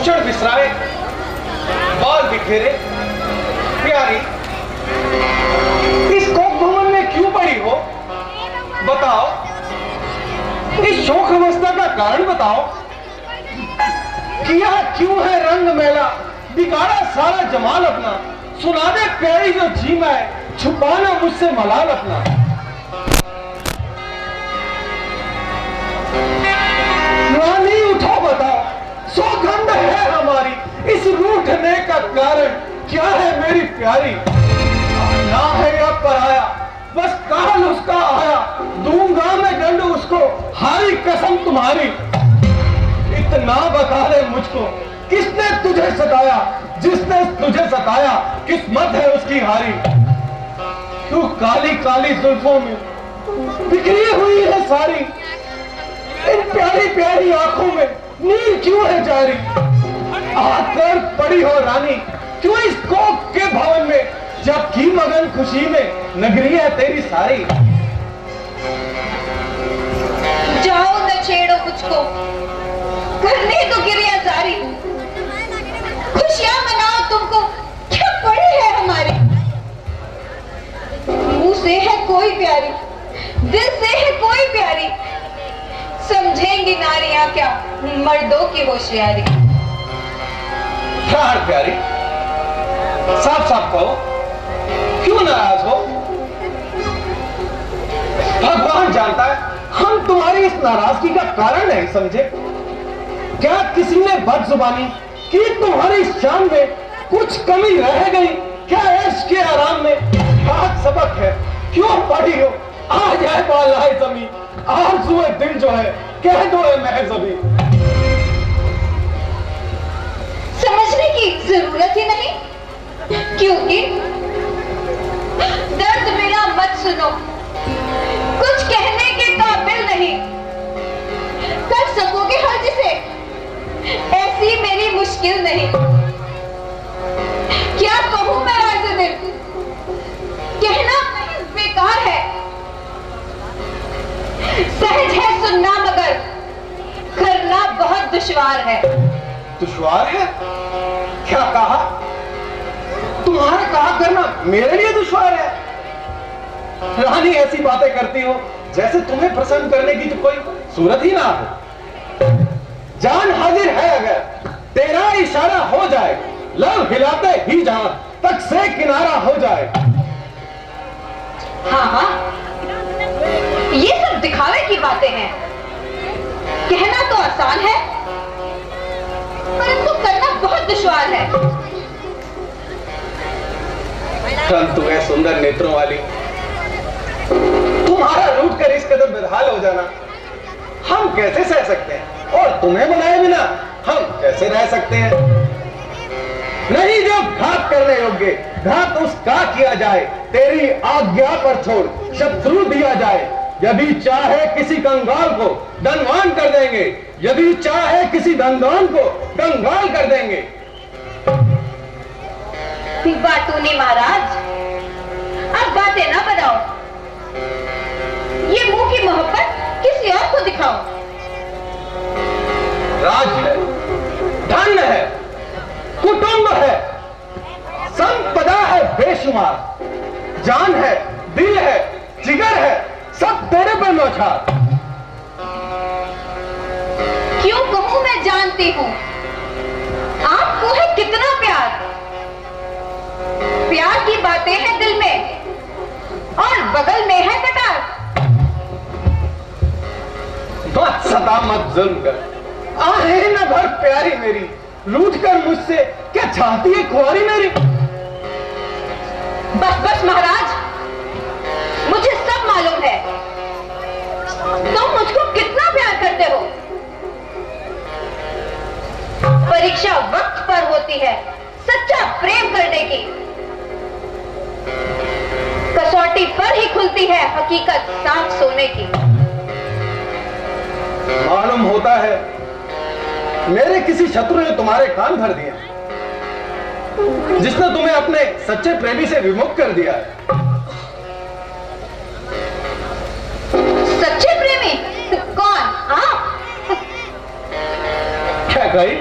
भूषण बिसराए, बाल बिखेरे, प्यारी इस कोक भवन में क्यों पड़ी हो? बताओ, इस शोक अवस्था का कारण बताओ। किया क्यों है रंग मैला, बिगाड़ा सारा जमाल अपना। सुना दे प्यारी जो जी मैं, छुपाना मुझसे मलाल अपना। रानी उठो बताओ, सौगंध है हमारी, इस रूठने का कारण क्या है मेरी प्यारी? ना है या पराया, बस काल उसका आया, दूंगा मैं दंड उसको, हारी कसम तुम्हारी। इतना बता दे मुझको, किसने तुझे सताया? जिसने तुझे सताया किस्मत है उसकी हारी। तू काली काली जुल्फों में बिखरी हुई है सारी, इन प्यारी प्यारी आंखों में नींद क्यों है जारी? आकर पड़ी हो रानी क्यों इस कोक के भवन में, जबकि मगन खुशी में नगरी है तेरी सारी। जाओ न छेड़ो मुझको, करने तो गिरिया जारी। खुशियां मनाओ तुमको, क्या पड़ी है हमारी। मुंह से है कोई प्यारी, दिल से है कोई प्यारी। समझेंगी नारियां क्या मर्दों की होशियारी। प्यार प्यारी, साफ साफ कहो, क्यों नाराज हो? भगवान जानता है हम तुम्हारी इस नाराजगी का कारण नहीं समझे। क्या किसी ने बदजुबानी की तुम्हारी शान में, कुछ कमी रह गई क्या ऐश के आराम में? आज सबक है क्यों पड़ी हो, आ जाए बालाए जमी, आरज़ुए दिल जो है कह दो ए महज अभी। समझने की जरूरत ही नहीं, क्योंकि दर्द मेरा मत सुनो, कुछ कहने के काबिल नहीं। कर सकोगे हर जिसे, ऐसी मेरी मुश्किल नहीं। क्या कहूं मैं राज़ दिल, कहना महज बेकार है। सहज है सुनना मगर करना बहुत दुश्वार है। दुश्वार है? क्या कहा? तुम्हारा कहा करना मेरे लिए दुश्वार है? रानी ऐसी बातें करती हो जैसे तुम्हें प्रसन्न करने की तो कोई सूरत ही ना हो। जान हाजिर है अगर तेरा इशारा हो जाए, लव हिलाते ही जान तक से किनारा हो जाए। हाँ हाँ, ये सब दिखावे की बातें हैं। कहना तो आसान है, परंतु करना बहुत दुश्वार है। परंतु है सुंदर नेत्रों वाली, तुम्हारा रूठ कर इस कदर बेहाल हो जाना हम कैसे सह सकते हैं? और तुम्हें बनाए बिना हम कैसे रह सकते हैं? नहीं, जो घात करने योग्य घात उसका किया जाए, तेरी आज्ञा पर छोड़ शत्रु दिया जाए। यदि चाहे किसी कंगाल को धनवान कर देंगे, यदि चाहे किसी धनवान को कंगाल कर देंगे। बातूनी महाराज, अब बातें ना बताओ, ये मुंह की मोहब्बत किसी और को दिखाओ। राज है, धन है, कुटुंब है, संपदा है बेशुमार, जान है, दिल है, जिगर है, सब तेरे पर न्यौछावर। क्यों कहूं मैं जानती हूं, आपको है कितना प्यार। प्यार की बातें हैं दिल में और बगल में है कटार। मत सता मत जुल्म कर, आहे न भर प्यारी मेरी, रूठ कर मुझसे क्या चाहती है खुआरी मेरी? बस बस महाराज, मुझे सब मालूम है तुम मुझको कितना प्यार करते हो। परीक्षा वक्त पर होती है सच्चा प्रेम करने की, कसौटी पर ही खुलती है हकीकत साफ सोने की। मालूम होता है मेरे किसी शत्रु ने तुम्हारे कान भर दिए, जिसने तुम्हें अपने सच्चे प्रेमी से विमुख कर दिया है। सच्चे प्रेमी? कौन? आप? क्या कही?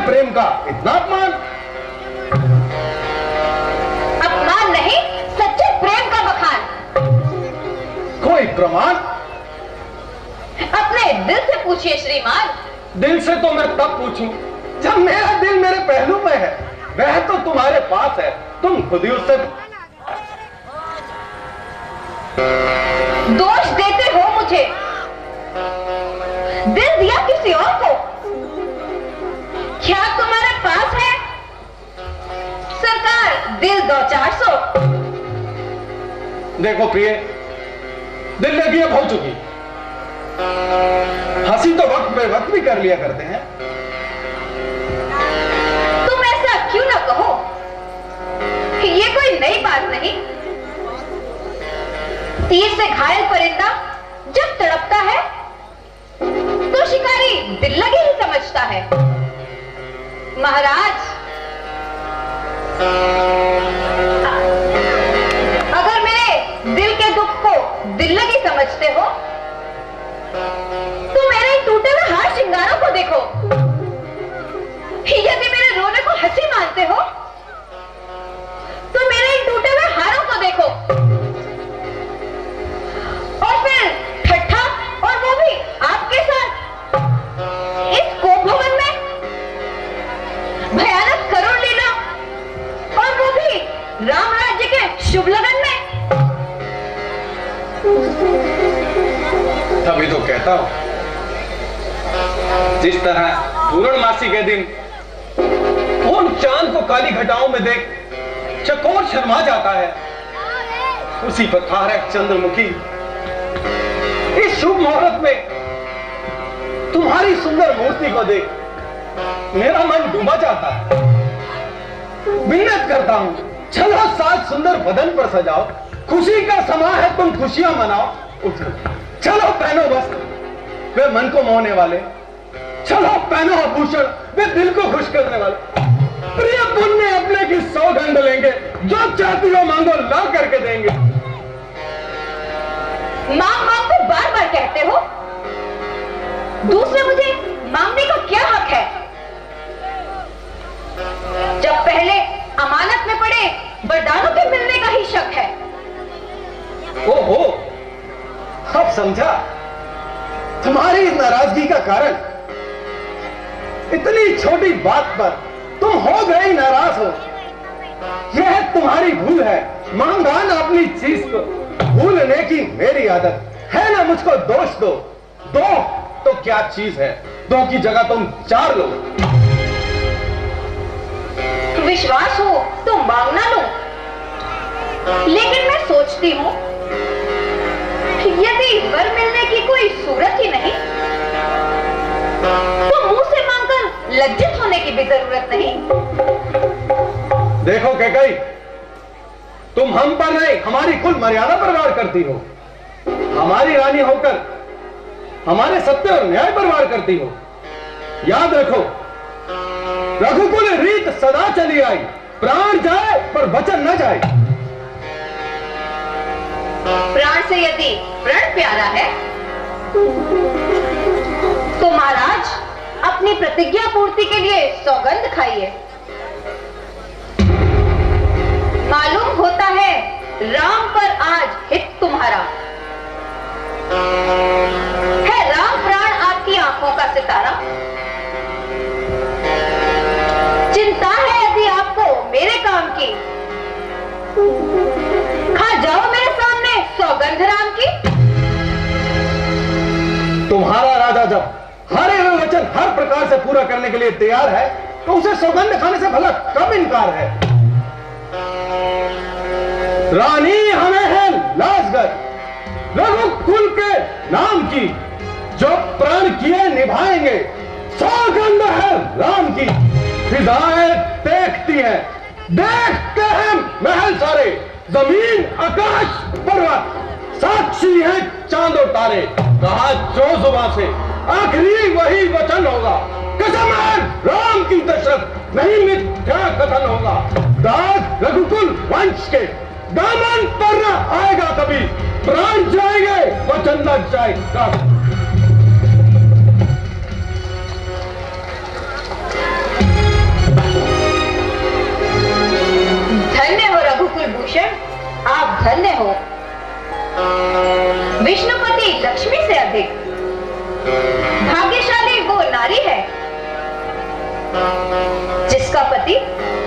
प्रेम का इतना अपमान? अपमान नहीं, सच्चे प्रेम का बखान। कोई प्रमाण? अपने दिल से पूछिए श्रीमान। दिल से तो मैं तब पूछूं जब मेरा दिल मेरे पहलू में है। वह तो तुम्हारे पास है, तुम खुद ही उससे दोष देते हो मुझे। दिल दिया किसी और को, क्या तुम्हारे पास है सरकार दिल 200-400? देखो प्रिय, दिल लगी अब हो चुकी। हंसी तो वक्त पे वक्त भी कर लिया करते हैं। तुम ऐसा क्यों ना कहो, ये कोई नई बात नहीं। तीर से घायल परिंदा जब तड़पता है तो शिकारी दिल लगी ही समझता है। महाराज, अगर मेरे दिल के दुख को दिल लगी समझते हो तो मेरे इन टूटे हुए हार श्रृंगारों को देखो। यदि मेरे रोने को हंसी मानते हो तो मेरे इन टूटे हुए हारों को देखो। और फिर ठट्ठा, और वो भी आपके साथ इस कोप भवन में, भयानक करुण लीला, और वो भी राम राज्य के शुभ लगन में। तभी तो कहता हूं, जिस तरह पूर्णमासी के दिन उन चांद को काली घटाओं में देख चकोर शर्मा जाता है, उसी प्रकार है चंद्रमुखी। इस शुभ मुहूर्त में तुम्हारी सुंदर मूर्ति को देख मेरा मन डूबा जाता है। विनती करता हूं, चलो साथ सुंदर बदन पर सजाओ। खुशी का समा है, तुम खुशियां मनाओ। उठो, चलो पहनो वस्त्र वे मन को मोहने वाले। चलो पहनो आभूषण वे दिल को खुश करने वाले। प्रिय पुण्य अपने की सौगंध लेंगे, जो चाहती हो मांगो ला करके देंगे। मांग मांग को बार बार कहते हो, दूसरे मुझे मांगने का क्या हक है? जब पहले अमानत में पड़े वरदानों के मिलने का ही शक है। ओहो, अब समझा तुम्हारी इस नाराजगी का कारण। इतनी छोटी बात पर तुम हो गए नाराज हो, यह तुम्हारी भूल है। मांगा ना अपनी चीज को, भूलने की मेरी आदत है ना। मुझको दोष दो तो क्या चीज है, दो की जगह तुम 4 लो। विश्वास हो तो मांगना लो, लेकिन मैं सोचती हूं यदि वर मिलने की कोई सूरत ही नहीं तो मुंह से मांगकर लज्जित होने की भी जरूरत नहीं। देखो कैकई, तुम हम पर नहीं हमारी कुल मर्यादा पर वार करती हो। हमारी रानी होकर हमारे सत्य और न्याय पर वार करती हो। याद रखो, रघुकुल रीत सदा चली आई, प्राण जाए पर वचन न जाए। प्राण से यदि प्रण प्यारा है तो महाराज अपनी प्रतिज्ञा पूर्ति के लिए सौगंध खाइए। मालूम होता है राम पर आज हित तुम्हारा है। राम प्राण आपकी आंखों का सितारा। चिंता है यदि आपको मेरे काम की, खा जाओ मेरे सामने सौगंध राम की। तुम्हारा राजा जब हर एक वचन हर प्रकार से पूरा करने के लिए तैयार है तो उसे सौगंध खाने से भला कब इनकार है? रानी हमें है लाजगर रघुकुल के नाम की, जो प्रण किए निभाएंगे। सौगंध है राम की। फिजाएं देखती हैं, देखते हैं महल सारे, जमीन आकाश पर्वत, साक्षी है चांद और तारे। कहा जो जुबान से आखिरी वही वचन होगा। कसम है राम की दशरथ, नहीं मिथ्या कथन होगा। दाग रघुकुल वंश के दामन पर न आएगा कभी। प्राण जाएंगे वचन न जाएगा। जिसका पति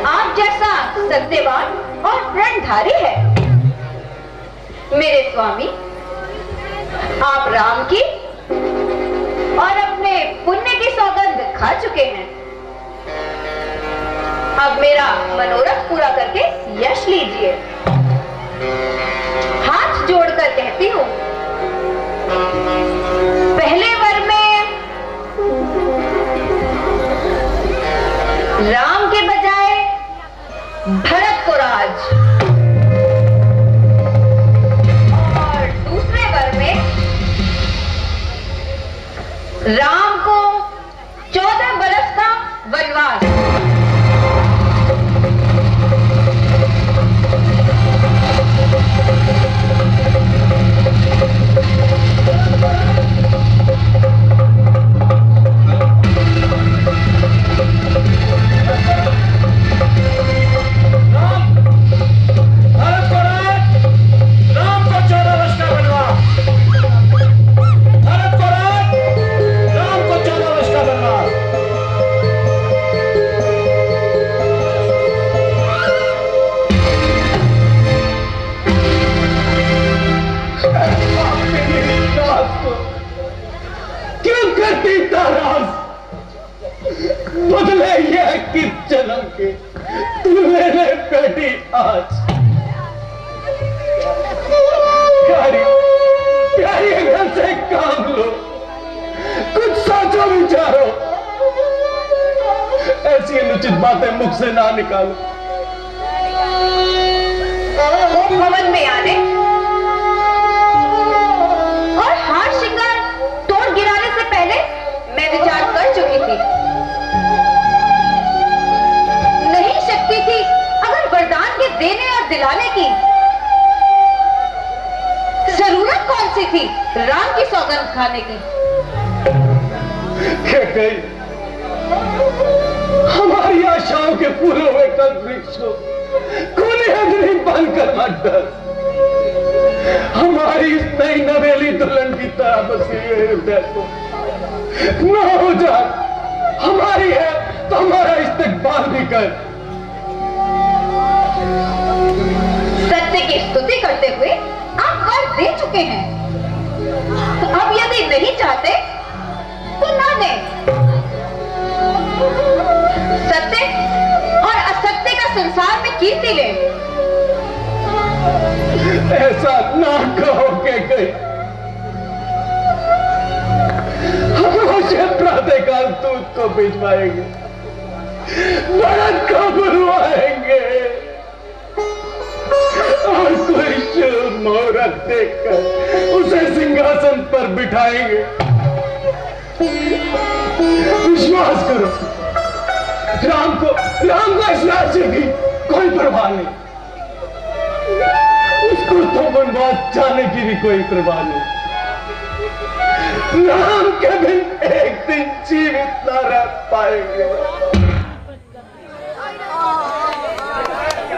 आप जैसा सत्यवान और प्रणधारी है। मेरे स्वामी, आप राम की और अपने पुण्य की सौगंध खा चुके हैं। अब मेरा मनोरथ पूरा करके यश लीजिए। हाथ जोड़कर कहती हूं, पहले वर में राम के बजाय भरत को राज, और दूसरे वर में राम को 14 बरस का वनवास। बदले यह कि जन्म के तू मेरे बेटी आज प्यारी प्यारी घर से काम लो, कुछ सोचो विचारो, ऐसी अनुचित बातें मुख से ना निकालो। भवन में आने और हार श्रृंगार तोड़ गिराने से पहले मैं विचार कर चुकी थी। नहीं शक्ति थी अगर वरदान के देने और दिलाने की, जरूरत कौन सी थी राम की सौगंध खाने की। हमारी आशाओं के पूरे हुए कल वृक्ष को खूनी अग्नि बनकर मत डर। हमारी इस नई नवेली दुल्हन की तरह बसी हुए हृदय को न हो जा, हमारी है तो हमारा इस्तेकबाल भी कर। सत्य की स्तुति करते हुए आप वर दे चुके हैं, अब यदि नहीं चाहते तो ना दें। सत्य और असत्य का संसार में कीर्ति ले। ऐसा ना कहो के गई, हम मुझे प्रातःकाल दूध को भिजवाएंगे, भरत को बुलवाएंगे और कोई शुभ मुहूर्त देखकर उसे सिंहासन पर बिठाएंगे। विश्वास करो, राम को इस राज्य की कोई परवाह नहीं, उसको तो वनवास जाने की भी कोई परवाह नहीं। राम के बिन एक दिन जीवित न रह पाएंगे।